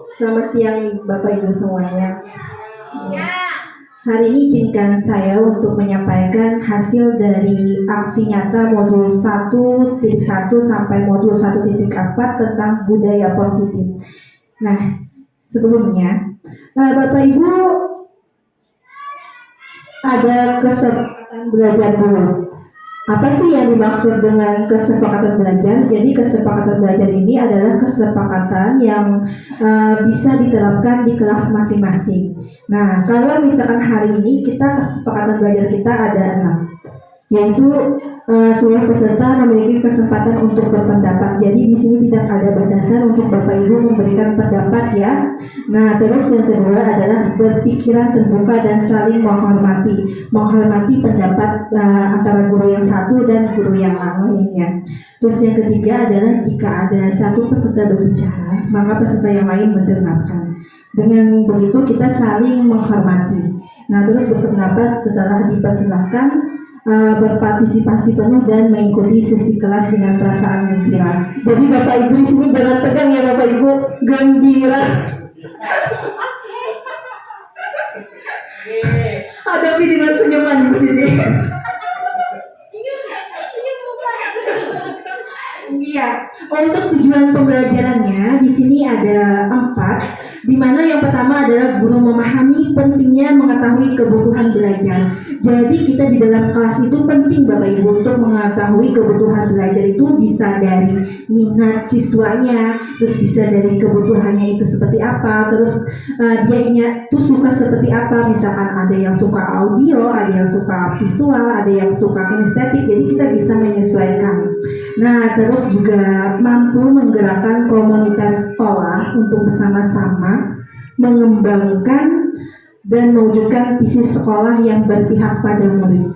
Selamat siang Bapak Ibu semuanya. Hari ini izinkan saya untuk menyampaikan hasil dari aksi nyata modul 1.1 sampai modul 1.4 tentang budaya positif. Nah, sebelumnya Bapak Ibu ada kesempatan belajar dulu. Apa sih yang dimaksud dengan kesepakatan belajar? Jadi kesepakatan belajar ini adalah kesepakatan yang bisa diterapkan di kelas masing-masing. Nah, kalau misalkan hari ini kesepakatan belajar kita ada 6, yaitu seluruh peserta memiliki kesempatan untuk berpendapat. Jadi di sini tidak ada batasan untuk Bapak Ibu memberikan pendapat ya. Nah, terus yang kedua adalah berpikiran terbuka dan saling menghormati pendapat antara guru yang satu dan guru yang lainnya. Terus yang ketiga adalah jika ada satu peserta berbicara, maka peserta yang lain mendengarkan. Dengan begitu kita saling menghormati. Nah, terus berpendapat setelah dipersilahkan berpartisipasi penuh dan mengikuti sesi kelas dengan perasaan gembira. Jadi Bapak Ibu di sini jangan tegang ya Bapak Ibu, gembira. Hadapi dengan senyuman di sini. Iya, untuk tujuan pembelajarannya di sini ada 4. Di mana yang pertama adalah guru memahami pentingnya mengetahui kebutuhan belajar. Jadi kita di dalam kelas itu penting Bapak Ibu untuk mengetahui kebutuhan belajar itu bisa dari minat siswanya, terus bisa dari kebutuhannya itu seperti apa, terus dia tuh suka seperti apa. Misalkan ada yang suka audio, ada yang suka visual, ada yang suka kinestetik. Jadi kita bisa menyesuaikan. Nah, terus juga mampu menggerakkan komunitas sekolah untuk bersama-sama mengembangkan dan mewujudkan visi sekolah yang berpihak pada murid.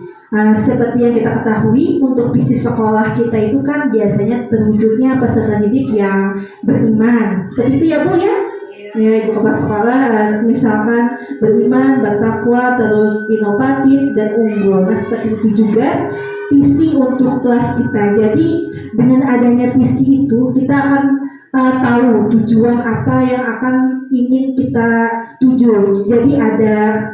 Seperti yang kita ketahui, untuk visi sekolah kita itu kan biasanya terwujudnya peserta didik yang beriman. Seperti itu ya Bu ya? Ya, Ibu Kepala Sekolah misalkan beriman, bertakwa, terus inovatif dan unggul. Nah, seperti itu juga visi untuk kelas kita. Jadi dengan adanya visi itu kita akan tahu tujuan apa yang akan ingin kita tuju. Jadi ada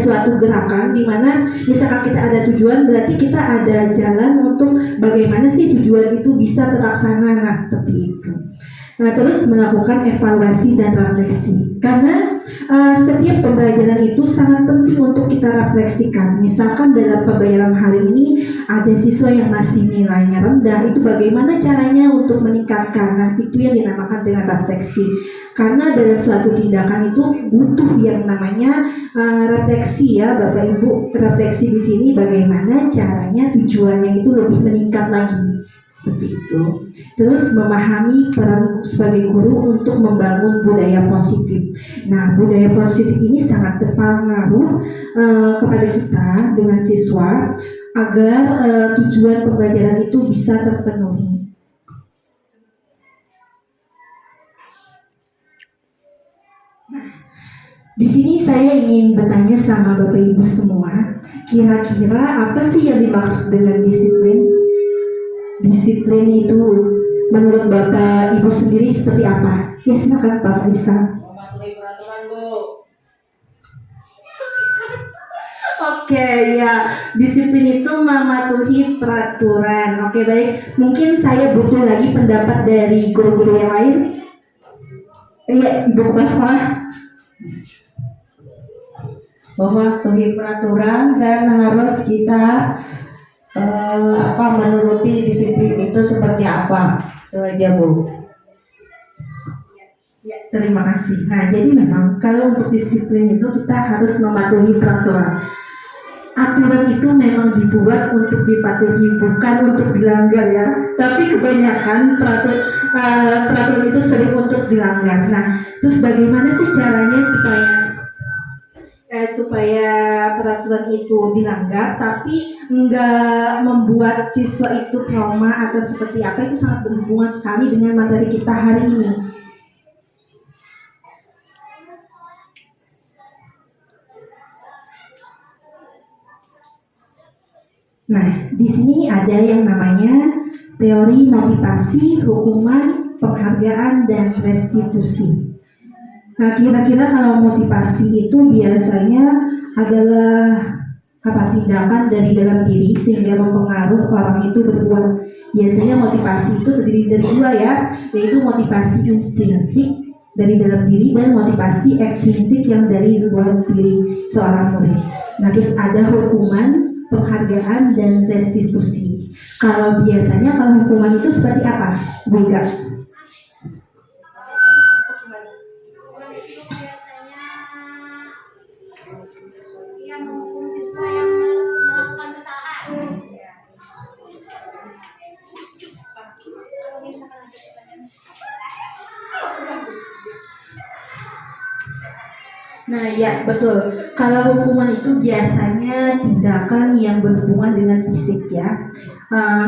suatu gerakan di mana misalkan kita ada tujuan, berarti kita ada jalan untuk bagaimana sih tujuan itu bisa terlaksana. Nah, seperti itu. Nah, terus melakukan evaluasi dan refleksi. Karena setiap pembelajaran itu sangat penting untuk kita refleksikan. Misalkan dalam pembelajaran hari ini ada siswa yang masih nilainya rendah, itu bagaimana caranya untuk meningkatkan. Nah, itu yang dinamakan dengan refleksi. Karena dalam suatu tindakan itu butuh yang namanya refleksi ya Bapak Ibu. Refleksi di sini bagaimana caranya tujuannya itu lebih meningkat lagi. Seperti itu. Terus memahami peran sebagai guru untuk membangun budaya positif. Nah, budaya positif ini sangat berpengaruh kepada kita dengan siswa agar tujuan pembelajaran itu bisa terpenuhi. Nah, di sini saya ingin bertanya sama Bapak Ibu semua, kira-kira apa sih yang dimaksud dengan disiplin? Disiplin itu menurut Bapak Ibu sendiri seperti apa? Ya silakan Pak Risa. Mematuhi peraturan Bu. Oke ya, disiplin itu mematuhi peraturan. Oke baik, mungkin saya butuh lagi pendapat dari guru-guru yang lain. Iya, Ibu Kepala Sekolah. Mematuhi peraturan dan harus kita menuruti disiplin itu seperti apa, itu aja Bu. Ya, terima kasih. Nah, jadi memang kalau untuk disiplin itu kita harus mematuhi peraturan. Aturan itu memang dibuat untuk dipatuhi, bukan untuk dilanggar ya. Tapi kebanyakan peraturan itu sering untuk dilanggar. Nah, terus bagaimana sih caranya supaya peraturan itu dilanggar tapi enggak membuat siswa itu trauma atau seperti apa, itu sangat berhubungan sekali dengan materi kita hari ini. Nah, di sini ada yang namanya teori motivasi, hukuman, penghargaan, dan restitusi. Nah, kira-kira kalau motivasi itu biasanya adalah apa tindakan dari dalam diri sehingga mempengaruhi orang itu berbuat. Biasanya motivasi itu terdiri dari dua ya, yaitu motivasi intrinsik dari dalam diri dan motivasi ekstrinsik yang dari luar diri seorang murid. Nah, terus ada hukuman, penghargaan, dan restitusi. Kalau biasanya kalau hukuman itu seperti apa, Bu Ika? Yang menghukum siswa yang melakukan kesalahan. Kalau misalkan ada pertanyaan. Nah ya betul. Kalau hukuman itu biasanya tindakan yang berhubungan dengan fisik ya.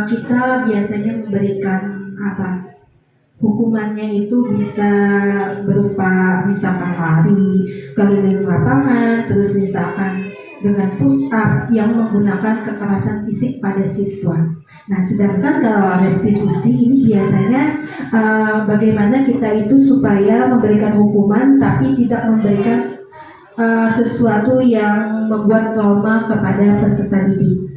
Kita biasanya memberikan apa? Hukumannya itu bisa berupa misalkan lari keliling lapangan, terus misalkan dengan push up yang menggunakan kekerasan fisik pada siswa. Nah, sedangkan kalau restitusi ini biasanya bagaimana kita itu supaya memberikan hukuman tapi tidak memberikan sesuatu yang membuat trauma kepada peserta didik.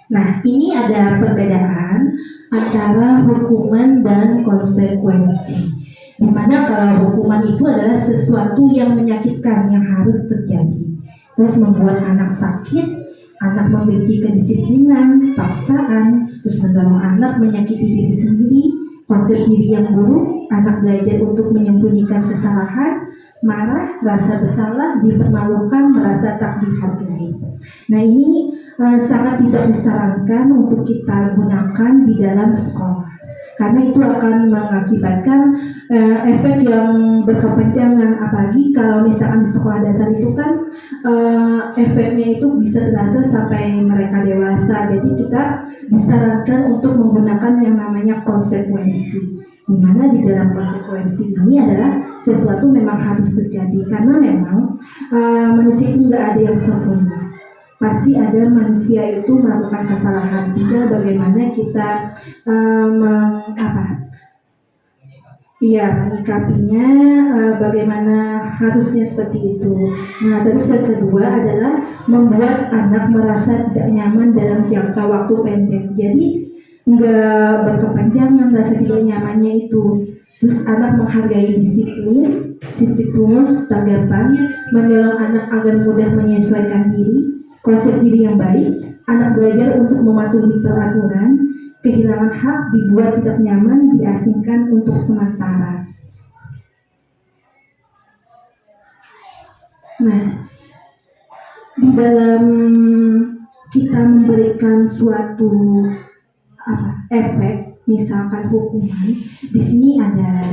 Nah, ini ada perbedaan antara hukuman dan konsekuensi. Dimana kalau hukuman itu adalah sesuatu yang menyakitkan yang harus terjadi, terus membuat anak sakit, anak membenci kedisiplinan, paksaan, terus mendorong anak menyakiti diri sendiri, konsep diri yang buruk, anak belajar untuk menyembunyikan kesalahan, marah, rasa bersalah, dipermalukan, merasa tak dihargai. Nah, ini sangat tidak disarankan untuk kita gunakan di dalam sekolah, karena itu akan mengakibatkan efek yang berkepanjangan. Apalagi kalau misalkan di sekolah dasar itu kan efeknya itu bisa terasa sampai mereka dewasa. Jadi kita disarankan untuk menggunakan yang namanya konsekuensi, di mana di dalam konsekuensi ini adalah sesuatu memang harus terjadi, karena memang manusia itu nggak ada yang sempurna. Pasti ada manusia itu melakukan kesalahan. Tinggal bagaimana kita menyikapinya, bagaimana harusnya seperti itu. Nah, terus yang kedua adalah membuat anak merasa tidak nyaman dalam jangka waktu pendek. Jadi nggak berkepanjangan rasa tidak nyamannya itu. Terus anak menghargai disiplin, siklus tanggapan, mendorong anak agar mudah menyesuaikan diri, konsep diri yang baik, anak belajar untuk mematuhi peraturan, kehilangan hak, dibuat tidak nyaman, diasingkan untuk sementara. Nah, di dalam kita memberikan suatu efek, misalkan hukuman, di sini ada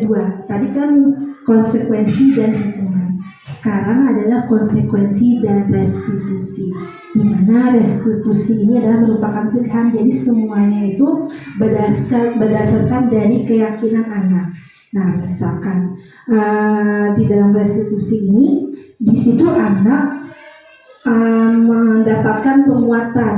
dua. Tadi kan konsekuensi dan hukuman. Sekarang adalah konsekuensi dan restitusi, di mana restitusi ini adalah merupakan pilihan. Jadi semuanya itu berdasarkan dari keyakinan anak. Nah, misalkan di dalam restitusi ini, di situ anak mendapatkan penguatan,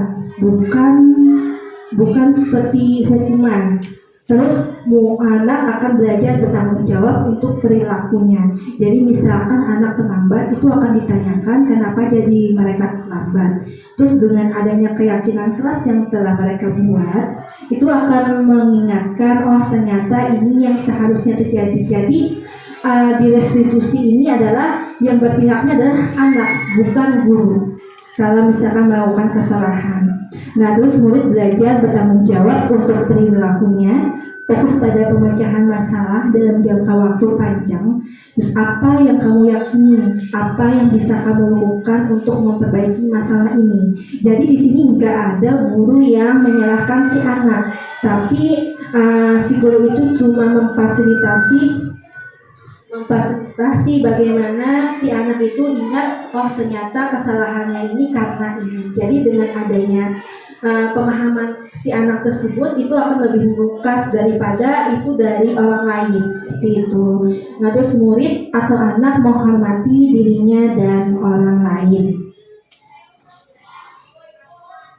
bukan seperti hukuman. Terus anak akan belajar bertanggung jawab untuk perilakunya. Jadi misalkan anak terlambat, itu akan ditanyakan kenapa jadi mereka terlambat. Terus dengan adanya keyakinan keras yang telah mereka buat, itu akan mengingatkan, oh ternyata ini yang seharusnya terjadi. Jadi di restitusi ini adalah yang berpihaknya adalah anak, bukan guru. Kalau misalkan melakukan kesalahan. Nah, terus murid belajar bertanggung jawab untuk perilakunya, fokus pada pemecahan masalah dalam jangka waktu panjang. Terus apa yang kamu yakini, apa yang bisa kamu lakukan untuk memperbaiki masalah ini. Jadi di sini nggak ada guru yang menyalahkan si anak, tapi si guru itu cuma memfasilitasi bagaimana si anak itu ingat, oh ternyata kesalahannya ini karena ini. Jadi dengan adanya pemahaman si anak tersebut, itu akan lebih membekas daripada itu dari orang lain, seperti itu. Nah, terus murid atau anak menghormati dirinya dan orang lain.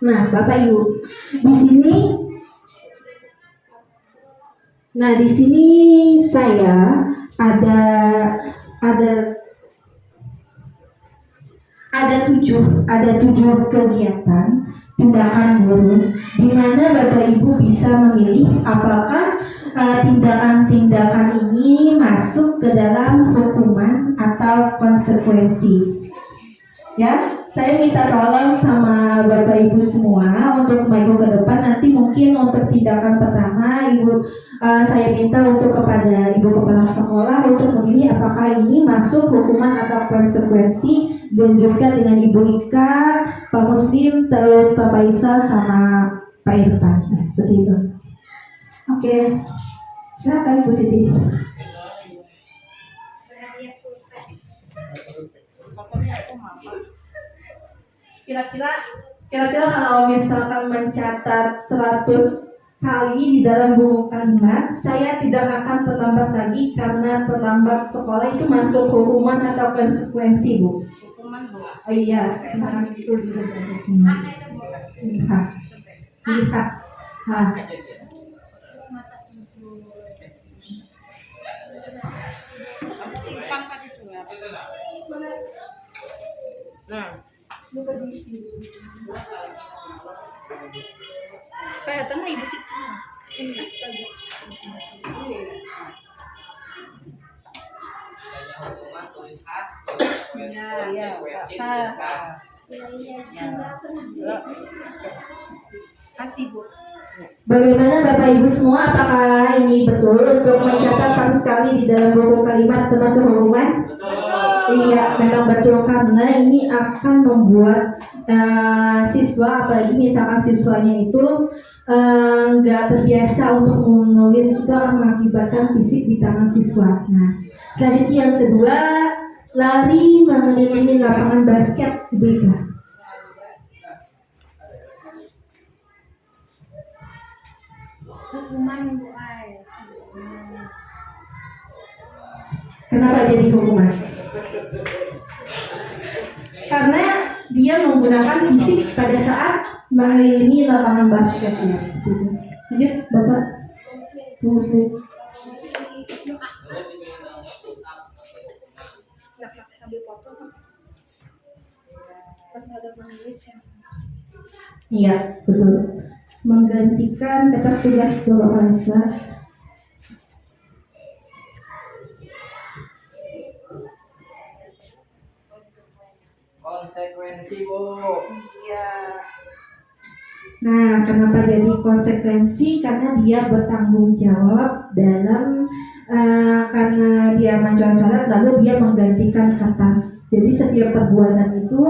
Nah, Bapak Ibu, di sini Nah, di sini saya ada ada ada tujuh kegiatan tindakan guru di mana Bapak Ibu bisa memilih apakah tindakan-tindakan ini masuk ke dalam hukuman atau konsekuensi. Ya, saya minta tolong sama Bapak Ibu semua untuk maju ke depan. Nanti mungkin untuk tindakan pertama, saya minta untuk kepada Ibu Kepala Sekolah untuk memilih apakah ini masuk hukuman atau konsekuensi, dan juga dengan Ibu Ika, Pak Muslim, terus Pak Faisal sama Pak Irfan. Nah, seperti itu. Oke, silakan Bu Siti. Kira-kira kalau misalkan mencatat 100 kali di dalam buku kalimat, saya tidak akan terlambat lagi karena terlambat sekolah itu masuk hukuman atau konsekuensi, Bu. Hukuman, Bu. Oh iya, silakan itu sudah ada hukuman. Lihat, lihat, Timpang tadi tuh ya. Nah, Kelihatan lah ibu Siti. hukuman tulis A. Iya, Iya. Kasih Bu. Bagaimana Bapak Ibu semua, apakah ini betul untuk mencatat 100 kali di dalam buku kalimat termasuk hukuman? Iya, memang betul, karena ini akan membuat siswa, apalagi misalkan siswanya itu nggak terbiasa untuk menulis, itu akan mengakibatkan fisik di tangan siswa. Nah, selanjutnya yang kedua, lari mengelilingi lapangan basket, Ibu Ika. Hukuman Bu Ai. Kenapa jadi hukuman? Karena dia menggunakan fisik pada saat mengelilingi lapangan basket, ya seperti itu. Lanjut, Bapak Muslim. Sambil foto. Pas ada menulis ya. Iya, betul. Menggantikan kertas tugas Bapak Faisal. Konsekuensi, Bu. Iya. Nah, kenapa jadi konsekuensi? Karena dia bertanggung jawab dalam karena dia mencoret lalu dia menggantikan kertas. Jadi setiap perbuatan itu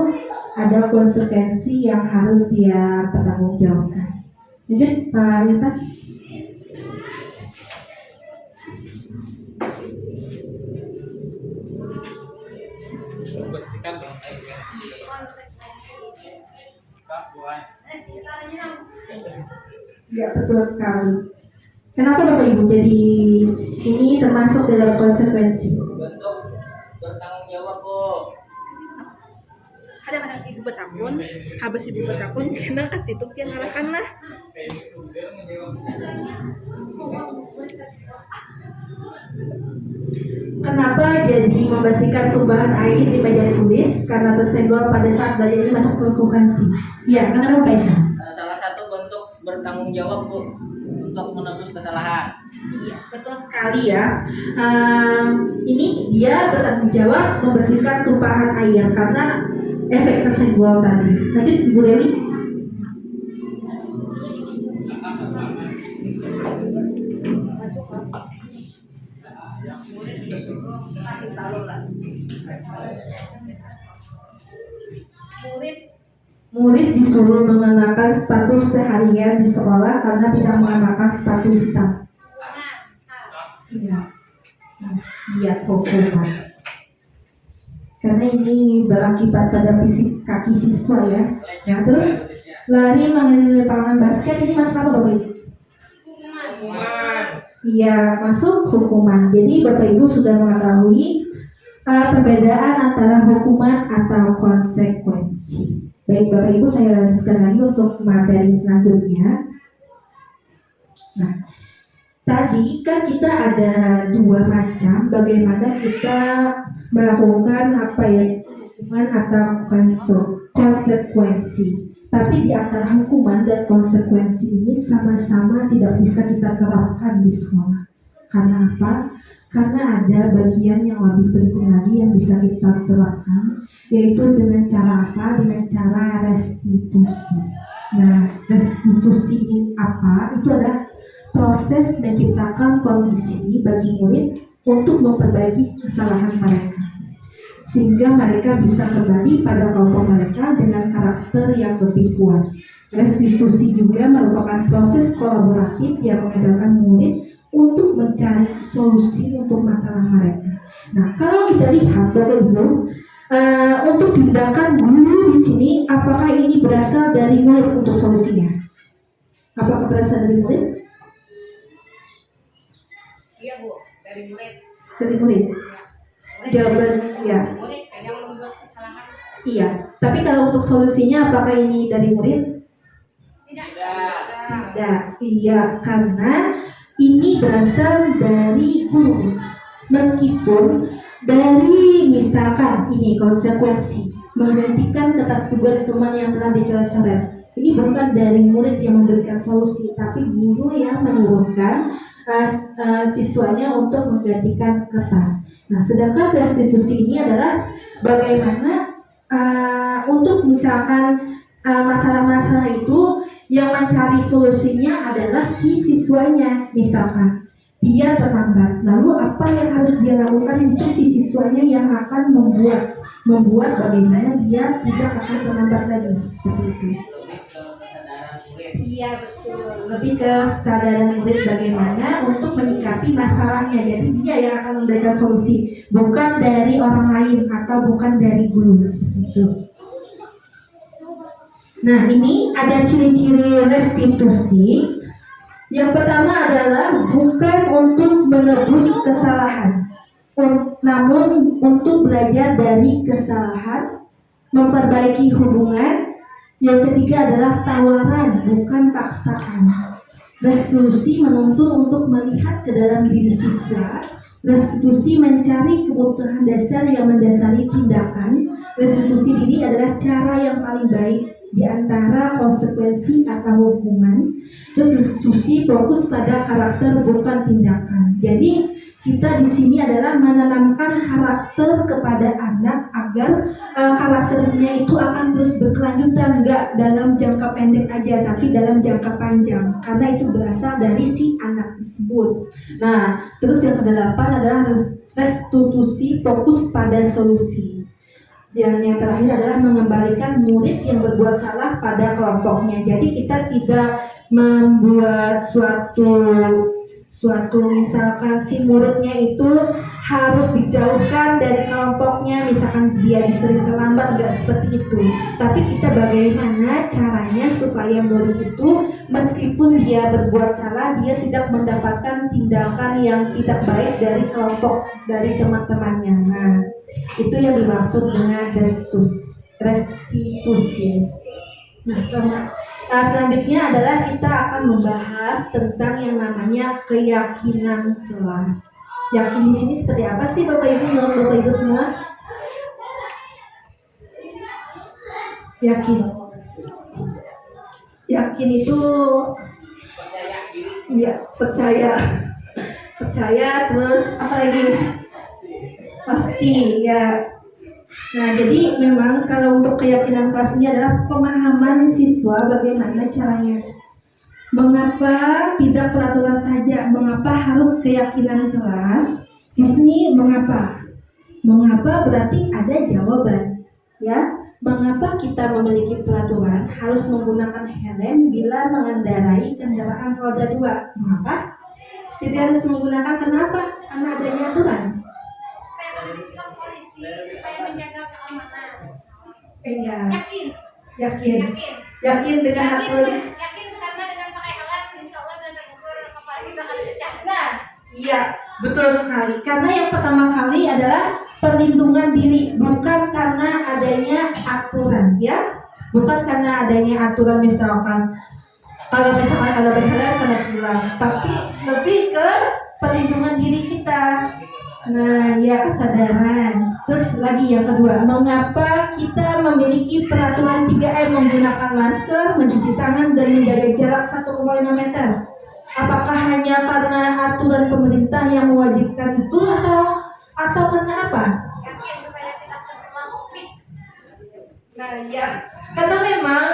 ada konsekuensi yang harus dia pertanggungjawabkan. Lanjut, Pak Irfan. Bersihkan dengan air ganti. Kak, buat. Ya, betul sekali. Kenapa Bapak Ibu jadi ini termasuk dalam konsekuensi? Bentuk bertanggung jawab, Bu. Ada ibu bertahun, habis ibu bertahun, kena kasih tuh yang ngarahkan lah. Kenapa jadi membersihkan tumpahan air di meja tulis karena tersenggol pada saat belajar ini masuk konsekuensi? Iya, kenapa Pak Isa? Salah satu bentuk bertanggung jawab, Bu, untuk menebus kesalahan. Iya, betul sekali ya. Ini dia bertanggung jawab membersihkan tumpahan air karena efek tersenggol tadi. Lanjut, Ibu Dewi. Murid disuruh mengenakan sepatu seharian di sekolah karena tidak mengenakan sepatu hitam. Ya, dia hukuman. Karena ini berakibat pada fisik kaki siswa ya. Ya, terus lari mengelilingi lapangan basket ini masuk apa Bapak Ibu? Iya, masuk hukuman. Jadi Bapak Ibu sudah mengetahui perbedaan antara hukuman atau konsekuensi. Baik Bapak Ibu, saya lanjutkan lagi untuk materi selanjutnya. Nah, Tadi kan kita ada dua macam bagaimana kita melakukan hukuman atau konsekuensi. Tapi di antara hukuman dan konsekuensi ini sama-sama tidak bisa kita terapkan di sekolah. Karena apa? Karena ada bagian yang lebih penting lagi yang bisa kita terapkan, yaitu dengan cara apa? Dengan cara restitusi. Nah, restitusi ini apa? Itu adalah proses menciptakan kondisi bagi murid untuk memperbaiki kesalahan mereka, sehingga mereka bisa kembali pada kelompok mereka dengan karakter yang lebih kuat. Restitusi juga merupakan proses kolaboratif yang mengajarkan murid untuk mencari solusi untuk masalah mereka. Nah, kalau kita lihat Bapak Ibu, untuk tindakan guru di sini, apakah ini berasal dari murid untuk solusinya? Apakah berasal dari murid? Iya Bu, dari murid. Dari murid. Jawaban iya. Murid yang membuat kesalahan. Iya. Tapi kalau untuk solusinya, apakah ini dari murid? Tidak. Tidak. Iya, karena ini berasal dari guru. Meskipun dari misalkan ini konsekuensi menghentikan kertas tugas teman yang telah dicoret-coret, ini bukan dari murid yang memberikan solusi, tapi guru yang menyuruhkan siswanya untuk menggantikan kertas. Nah, sedangkan restitusi ini adalah bagaimana untuk misalkan masalah-masalah itu yang mencari solusinya adalah si siswanya. Misalkan dia terlambat, lalu apa yang harus dia lakukan itu si siswanya yang akan membuat bagaimana dia tidak akan terlambat lagi, seperti itu. Iya, betul. Lebih ke kesadaran murid bagaimana untuk menyikapi masalahnya. Jadi dia yang akan memberikan solusi, bukan dari orang lain atau bukan dari guru, seperti itu. Nah, ini ada ciri-ciri restitusi. Yang pertama adalah bukan untuk menebus kesalahan, namun untuk belajar dari kesalahan, memperbaiki hubungan. Yang ketiga adalah tawaran, bukan paksaan. Restitusi menuntut untuk melihat ke dalam diri siswa. Restitusi mencari kebutuhan dasar yang mendasari tindakan. Restitusi ini adalah cara yang paling baik di antara konsekuensi atau hukuman. Terus restitusi fokus pada karakter bukan tindakan. Jadi kita di sini adalah menanamkan karakter kepada anak agar karakternya itu akan terus berkelanjutan, nggak dalam jangka pendek aja, tapi dalam jangka panjang, karena itu berasal dari si anak tersebut. Nah, terus yang kedelapan adalah restitusi fokus pada solusi. Dan yang terakhir adalah mengembalikan murid yang berbuat salah pada kelompoknya. Jadi kita tidak membuat suatu misalkan si muridnya itu harus dijauhkan dari kelompoknya, misalkan dia sering terlambat, enggak seperti itu. Tapi kita bagaimana caranya supaya murid itu meskipun dia berbuat salah, dia tidak mendapatkan tindakan yang tidak baik dari kelompok, dari teman-temannya. Nah, itu yang dimaksud dengan restitusi. Nah, selanjutnya adalah kita akan membahas tentang yang namanya keyakinan kelas. Yakin di sini seperti apa sih Bapak Ibu, menurut Bapak Ibu semua? Yakin. Yakin itu ya percaya terus apa lagi? Pasti ya. Nah, jadi memang kalau untuk keyakinan kelas ini adalah pemahaman siswa bagaimana caranya. Mengapa tidak peraturan saja? Mengapa harus keyakinan kelas? Di sini mengapa? Mengapa berarti ada jawaban, ya? Mengapa kita memiliki peraturan harus menggunakan helm bila mengendarai kendaraan roda 2? Mengapa? Tidak harus menggunakan, kenapa? Karena adanya aturan. Polisi supaya menjaga keamanan. Iya. Yakin Yakin dengan aturan. Yakin karena dengan pakai alat insya Allah dan terukur kepala kita akan pecah. Nah, iya, betul sekali. Karena yang pertama kali adalah perlindungan diri, bukan karena adanya aturan, ya. Bukan karena adanya aturan misalkan Kalau misalkan ada berhelm kena tilang, tapi lebih ke perlindungan diri kita. Nah, ya kesadaran. Terus lagi yang kedua, mengapa kita memiliki peraturan 3M menggunakan masker, mencuci tangan, dan menjaga jarak 1,5 meter? Apakah hanya karena aturan pemerintah yang mewajibkan itu atau karena apa? Yakin supaya tidak tertular COVID. Nah, ya, karena memang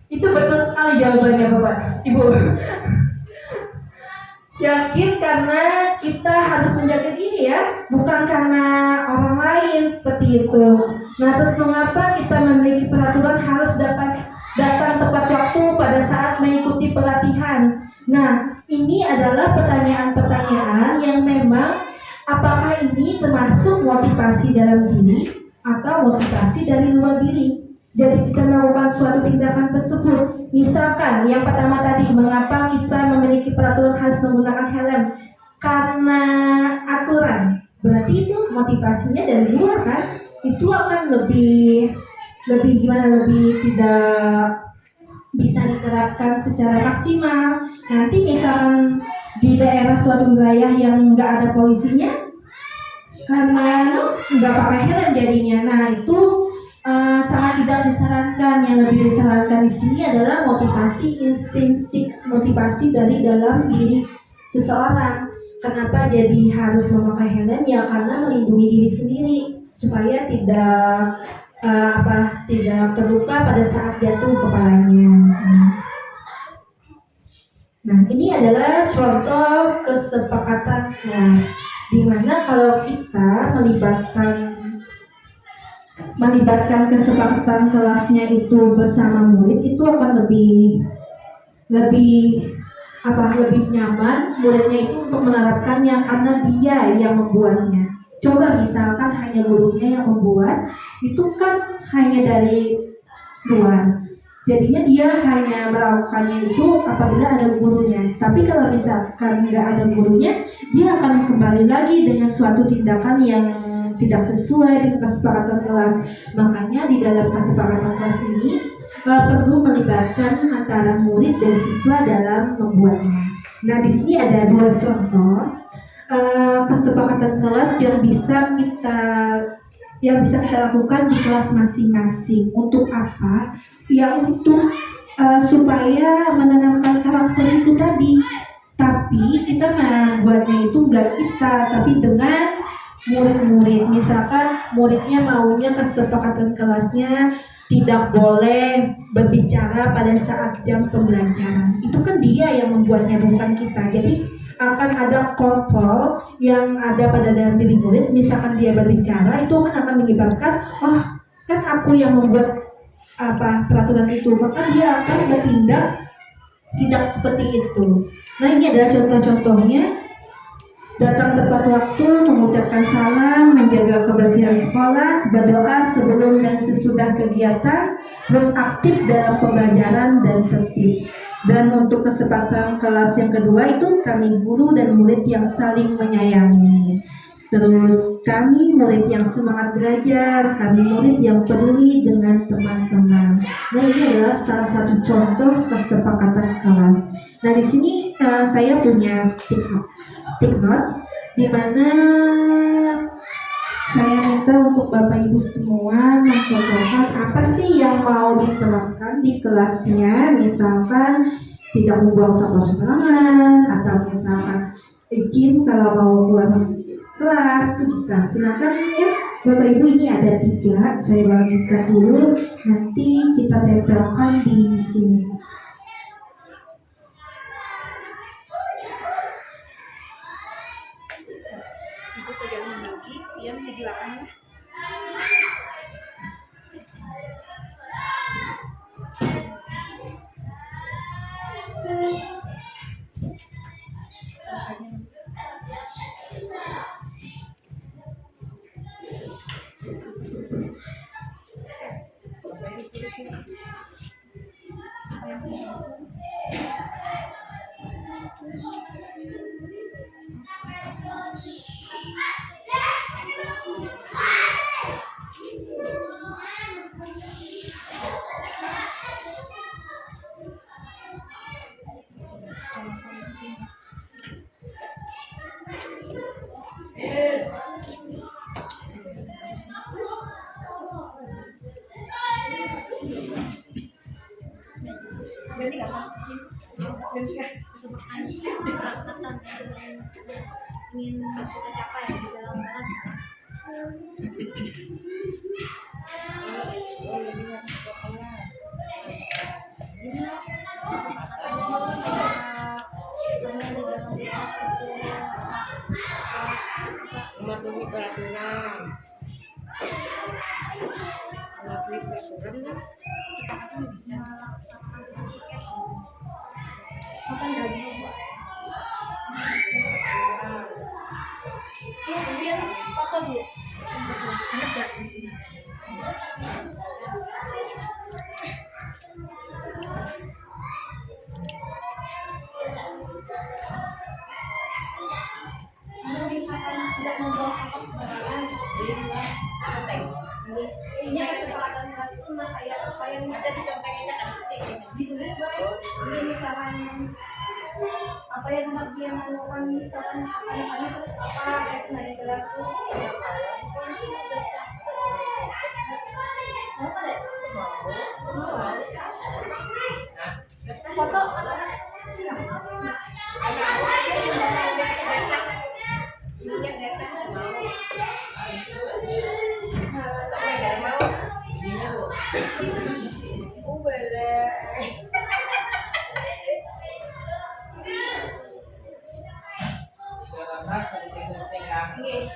itu betul sekali jawabannya Bapak, Ibu. Yakin karena kita harus menjaga diri ya, bukan karena orang lain seperti itu. Nah, terus mengapa kita memiliki peraturan harus dapat datang tepat waktu pada saat mengikuti pelatihan? Nah, ini adalah pertanyaan-pertanyaan yang memang apakah ini termasuk motivasi dalam diri atau motivasi dari luar diri. Jadi kita melakukan suatu tindakan tersebut. Misalkan yang pertama tadi, mengapa kita memiliki peraturan harus menggunakan helm? Karena aturan. Berarti itu motivasinya dari luar kan? Itu akan lebih gimana? Lebih tidak bisa diterapkan secara maksimal. Nanti misalkan di daerah suatu wilayah yang nggak ada polisinya, karena nggak pakai helm jadinya. Nah itu sangat tidak disarankan. Yang lebih disarankan di sini adalah motivasi intrinsik, motivasi dari dalam diri seseorang. Kenapa jadi harus memakai helm? Ya karena melindungi diri sendiri supaya tidak tidak terluka pada saat jatuh kepalanya. Nah ini adalah contoh kesepakatan kelas, dimana kalau kita melibatkan kesepakatan kelasnya itu bersama murid, itu akan lebih nyaman muridnya itu untuk menerapkannya karena dia yang membuatnya. Coba misalkan hanya gurunya yang membuat, itu kan hanya dari luar. Jadinya dia hanya melakukannya itu apabila ada gurunya. Tapi kalau misalkan nggak ada gurunya, dia akan kembali lagi dengan suatu tindakan yang tidak sesuai dengan kesepakatan kelas. Makanya di dalam kesepakatan kelas ini perlu melibatkan antara murid dan siswa dalam membuatnya. Nah di sini ada dua contoh kesepakatan kelas yang bisa kita lakukan di kelas masing-masing. Untuk apa? Ya untuk supaya menanamkan karakter itu tadi. Tapi kita membuatnya itu enggak kita, tapi dengan murid-murid. Misalkan muridnya maunya kesepakatan kelasnya tidak boleh berbicara pada saat jam pembelajaran. Itu kan dia yang membuatnya, bukan kita. Jadi akan ada kontrol yang ada pada dalam diri murid. Misalkan dia berbicara, itu akan menyebabkan, oh kan aku yang membuat peraturan itu, maka dia akan bertindak tidak seperti itu. Nah ini adalah contoh-contohnya. Datang tepat waktu, mengucapkan salam, menjaga kebersihan sekolah, berdoa sebelum dan sesudah kegiatan, terus aktif dalam pembelajaran dan tertib. Dan untuk kesepakatan kelas yang kedua itu kami guru dan murid yang saling menyayangi. Terus kami murid yang semangat belajar, kami murid yang peduli dengan teman-teman. Nah ini adalah salah satu contoh kesepakatan kelas. Nah di sini saya punya stick note di mana saya minta untuk Bapak Ibu semua mencontohkan apa sih yang mau diterapkan di kelasnya. Misalkan tidak membuang sampah sembarangan, atau misalkan izin kalau mau keluar kelas itu bisa. Silakan ya Bapak Ibu, ini ada 3, saya bagikan dulu, nanti kita tempelkan di sini. Ibu pegang membagi, yang di belakangnya. Berarti nggak apa-apa. Kesepakatan ingin kita capai di dalam kelas. Mematuhi peraturan. Mematuhi peraturan kan sepakatnya bisa. Apa lagi? Kemudian foto dulu. Enak gak di sini? Kalau misalkan tidak membawa foto sembarangan, ini kesepakatan kelas itu nah kayak saya Ada dicontekin aja kan isi. ditulis baik. Ini misalkan apa yang harus dia lakukan misalkan anak-anak terus apa kayak dari kelas tuh mau nggak deh? Mau. Foto anak-anak siap. Ininya ganteng mau. Ini bu. Oh boleh. Dalam rasa penting ya. Oke.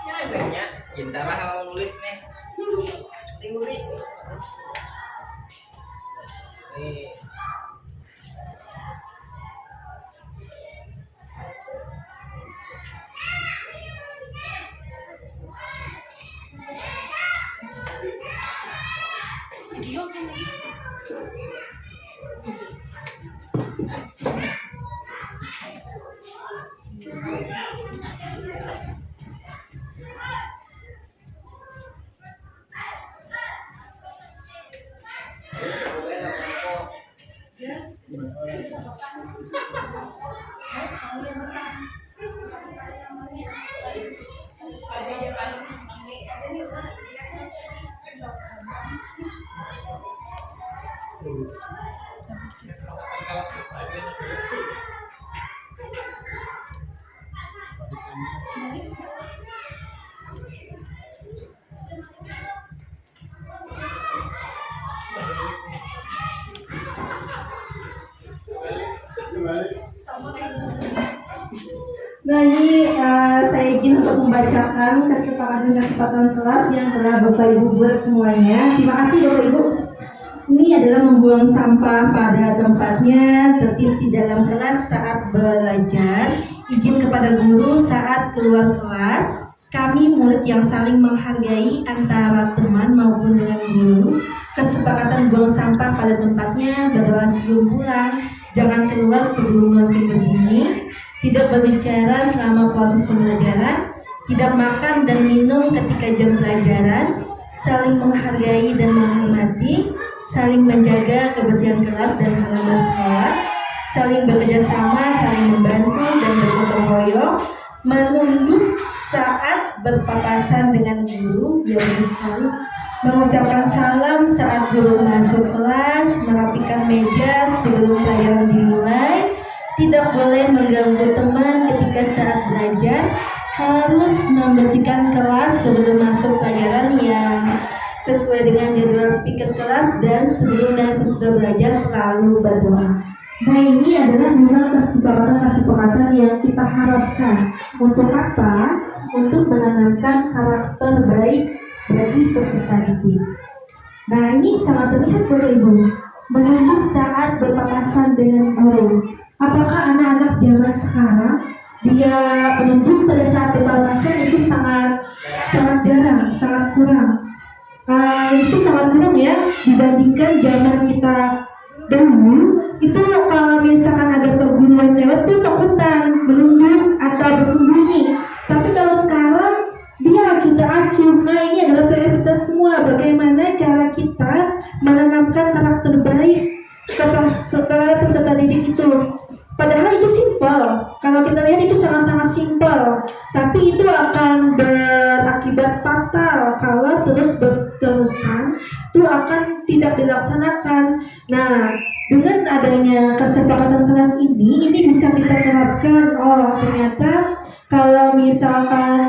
Nah ini banyak. Jin salah kalau nulis nih. Teori. Nih. Boleh, nggak apa-apa. Nah ini saya izin untuk membacakan kesepakatan kelas yang telah Bapak Ibu buat semuanya. Terima kasih Bapak Ibu. Ini adalah membuang sampah pada tempatnya, tertib di dalam kelas saat belajar, izin kepada guru saat keluar kelas. Kami murid yang saling menghargai antara teman maupun dengan guru. Kesepakatan buang sampah pada tempatnya, berdoa sebelum pulang, jangan keluar sebelum lonceng berbunyi, tidak berbicara selama proses pembelajaran, tidak makan dan minum ketika jam pelajaran, saling menghargai dan menghormati, saling menjaga kebersihan kelas dan halaman sekolah, saling bekerja sama, saling membantu dan bergotong royong, menunduk saat berpapasan dengan guru, biasa sekali, mengucapkan salam saat guru masuk kelas, merapikan meja sebelum pelajaran dimulai, tidak boleh mengganggu teman ketika saat belajar, harus membersihkan kelas sebelum masuk pelajaran yang sesuai dengan jadwal piket kelas, dan sebelum dan sesudah belajar selalu berdoa. Nah ini adalah memang kesepakatan yang kita harapkan. Untuk apa? Untuk menanamkan karakter baik bagi peserta didik. Nah ini sangat terlihat Bapak Ibu, menunjuk saat berpapasan dengan guru. Apakah anak-anak zaman sekarang dia menunjuk pada saat berpapasan itu sangat jarang, sangat kurang. Itu sangat kurang ya dibandingkan zaman kita dahulu. Itu kalau misalkan ada perguruan lewat tuh takutan, menunduk atau bersembunyi. Tapi kalau sekarang dia acuh tak acuh. Nah ini adalah PR kita semua. Bagaimana cara kita menanamkan karakter baik kepada peserta didik itu. Padahal itu simpel. Kalau kita lihat itu sangat-sangat simpel. Tapi itu akan berakibat fatal kalau terus berterusan. Itu akan tidak dilaksanakan. Nah, dengan adanya kesepakatan kelas ini bisa kita terapkan. Oh, ternyata kalau misalkan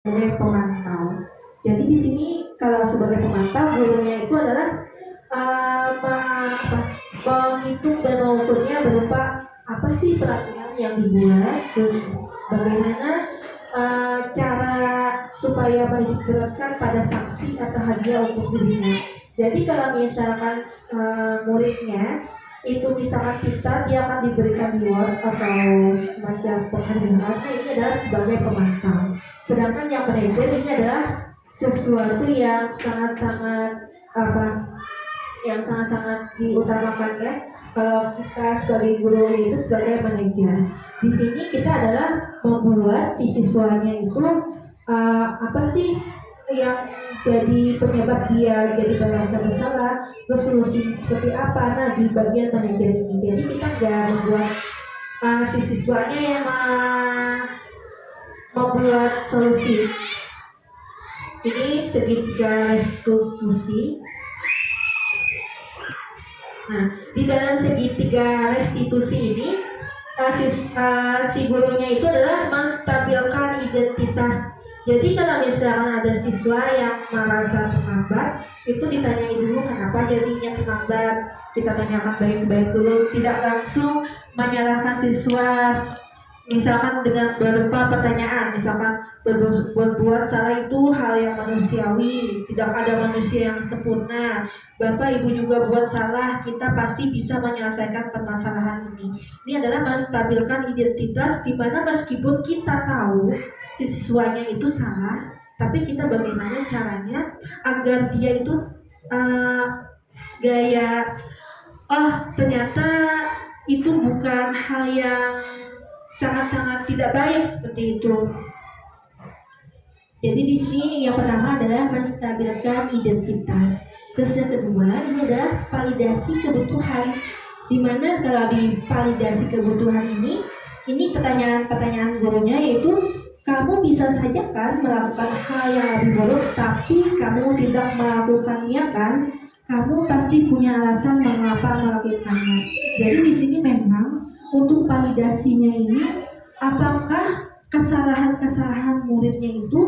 sebagai pemantau. Jadi di sini kalau sebagai pemantau gurunya itu adalah menghitung dan mengukurnya berupa apa sih peraturan yang dibuat, terus bagaimana cara supaya menitipkan pada sanksi atau hadiah untuk dirinya. Jadi kalau misalkan muridnya itu misalkan kita, dia akan diberikan reward atau semacam penghargaan. Nah, ini adalah sebagai pemantau. Sedangkan yang manajer ini adalah sesuatu yang sangat-sangat yang sangat-sangat diutamakan ya. Kalau kita sebagai guru itu sebagai manajer, di sini kita adalah membuat si siswanya itu apa sih yang jadi penyebab dia jadi merasa bersalah, terus solusi seperti apa. Nah, di bagian manajer ini, jadi kita nggak membuat si siswanya yang membuat solusi. Ini segitiga restitusi. Nah, di dalam segitiga restitusi ini si gurunya itu adalah menstabilkan identitas. Jadi kalau misalkan ada siswa yang merasa terlambat, itu ditanyai dulu kenapa jadinya terlambat. Kita tanyakan baik-baik dulu, tidak langsung menyalahkan siswa. Misalkan dengan berupa pertanyaan, misalkan berbuat salah itu hal yang manusiawi, tidak ada manusia yang sempurna. Bapak Ibu juga buat salah, kita pasti bisa menyelesaikan permasalahan ini. Ini adalah menstabilkan identitas, di mana meskipun kita tahu si siswanya itu salah, tapi kita bagaimana caranya agar dia itu gaya, oh ternyata itu bukan hal yang sangat-sangat tidak baik seperti itu. Jadi di sini yang pertama adalah menstabilkan identitas. Terus yang kedua ini adalah validasi kebutuhan. Dimana kalau di validasi kebutuhan ini pertanyaan gurunya yaitu kamu bisa saja kan melakukan hal yang lebih buruk, tapi kamu tidak melakukannya kan? Kamu pasti punya alasan mengapa melakukannya. Jadi di sini memang untuk validasinya ini, apakah kesalahan-kesalahan muridnya itu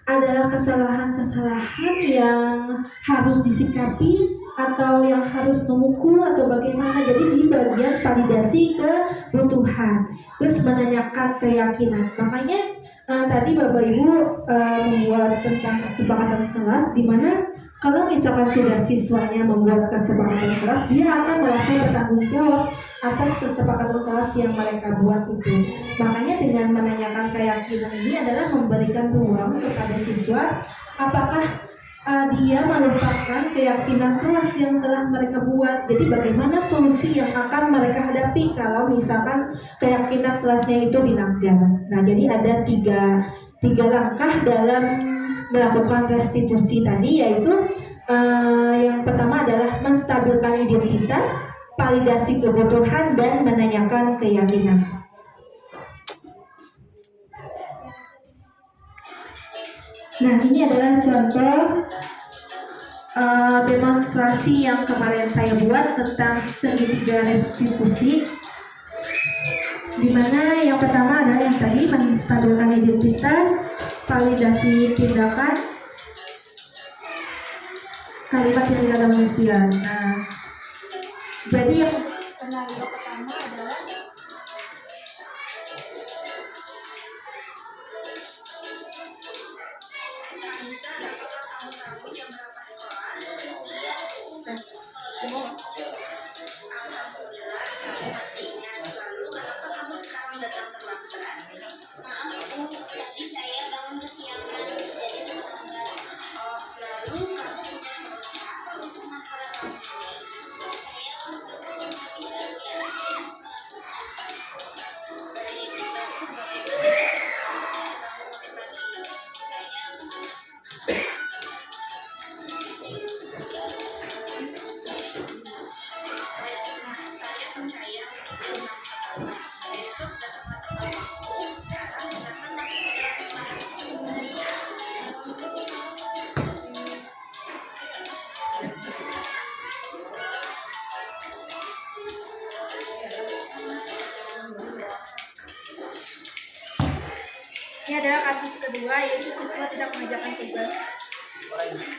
adalah kesalahan-kesalahan yang harus disikapi atau yang harus memukul atau bagaimana. Jadi di bagian validasi kebutuhan, terus menanyakan keyakinan. Makanya tadi Bapak Ibu membuat tentang kesepakatan kelas, di mana kalau misalkan sudah siswanya membuat kesepakatan kelas, dia akan merasa bertanggung jawab atas kesepakatan kelas yang mereka buat itu. Makanya dengan menanyakan keyakinan ini adalah memberikan ruang kepada siswa, apakah dia melupakan keyakinan kelas yang telah mereka buat. Jadi bagaimana solusi yang akan mereka hadapi kalau misalkan keyakinan kelasnya itu dilanggar. Nah, jadi ada tiga langkah dalam melakukan restitusi tadi, yaitu yang pertama adalah menstabilkan identitas, validasi kebutuhan, dan menanyakan keyakinan. Nah, ini adalah contoh demonstrasi yang kemarin saya buat tentang segitiga restitusi, di mana yang pertama adalah yang tadi menstabilkan identitas, validasi tindakan, kalimat yang tidak ada manusia. Nah, jadi yang pertama adalah Anissa, apakah kamu tahu jam berapa sekolah? Alhamdulillah, kamu masih ingat. Lalu, kenapa kamu sekarang datang terlambat? Maaf Bu, tadi saya bangun kesiangan jadi terlambat. Oh, lalu kamu punya solusi apa untuk masalah kamu ini? Saya untuk tidak adalah kasus kedua, yaitu siswa tidak mengerjakan tugas. Nanti kan.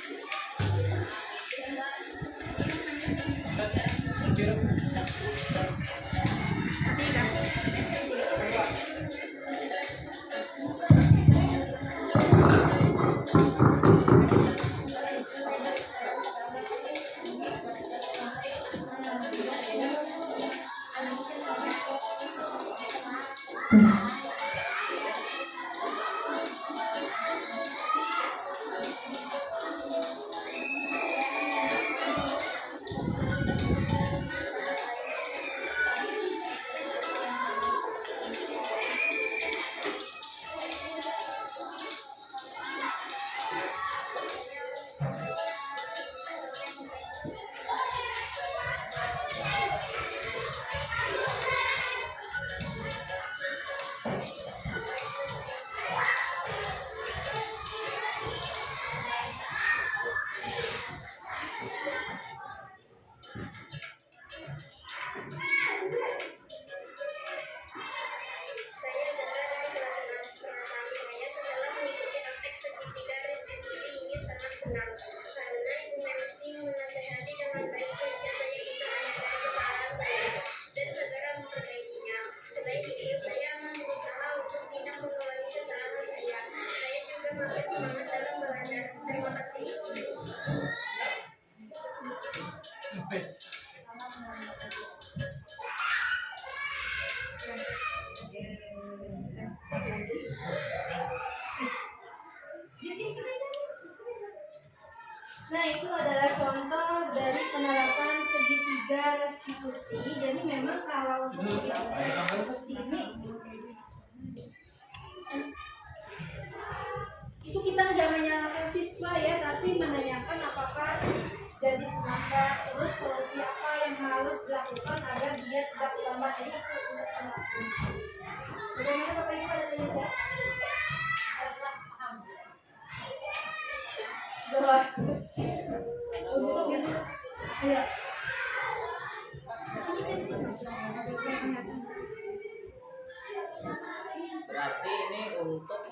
Saya Zahra dari kelas 6. Perasaan saya setelah mengikuti praktek segitiga restitusi ini sangat senang karena Ibu Mercy menasehati dengan baik sehingga saya bisa menyadari kesalahan saya dan segera memperbaikinya. Selain itu, saya berusaha untuk tidak mengulangi kesalahan saya. Saya juga makin semangat dalam belajar. Terima kasih. Nah, itu adalah contoh dari penerapan segitiga restitusi. Jadi memang kalau untuk segitiga restitusi ini itu kita nggak menyalahkan siswa ya, tapi menanyakan apakah jadi terlambat, terus solusi apa yang harus dilakukan agar dia tidak terlambat. Jadi itu untuk penerapan. Bagaimana Bapak Ibu ada tanya? Bahwa untuk gitu, ayo. Sini kan sini. Berarti ini untuk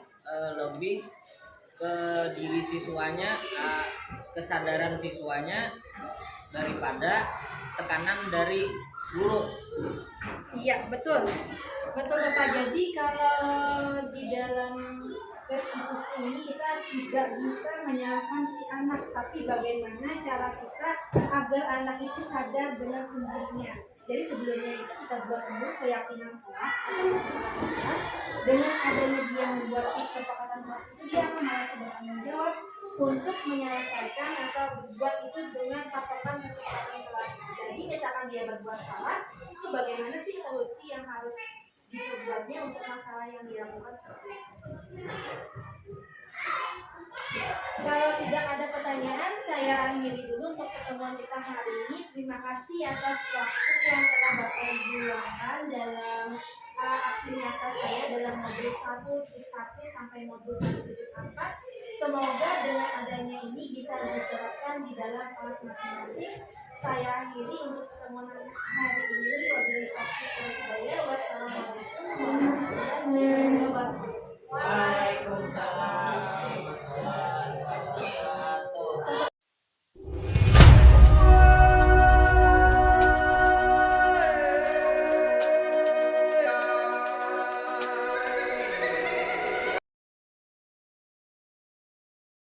lebih ke diri siswanya, kesadaran siswanya daripada tekanan dari guru. Iya, betul. Betul Bapak. Jadi kalau di dalam restitusi ini kita tidak bisa menyalahkan si anak, tapi bagaimana cara kita agar anak itu sadar dengan sendirinya. Jadi sebelumnya itu kita buat dulu keyakinan kelas atau kesepakatan kelas. Dengan adanya dia membuat kesepakatan kelas itu, dia akan merasa bertanggung jawab untuk menyelesaikan atau berbuat itu dengan patokan kesepakatan kelas. Jadi misalkan dia berbuat salah, itu bagaimana sih solusi yang harus diperbuatnya untuk masalah yang dilakukan seperti itu. Kalau tidak ada pertanyaan, saya akhiri dulu untuk pertemuan kita hari ini. Terima kasih atas waktu yang telah Bapak Ibu luangkan dalam aksi nyata saya dalam modul 1.1 sampai modul 1.4. Semoga dengan adanya ini bisa diterapkan di dalam kelas masing-masing. Saya akhiri untuk pertemuan hari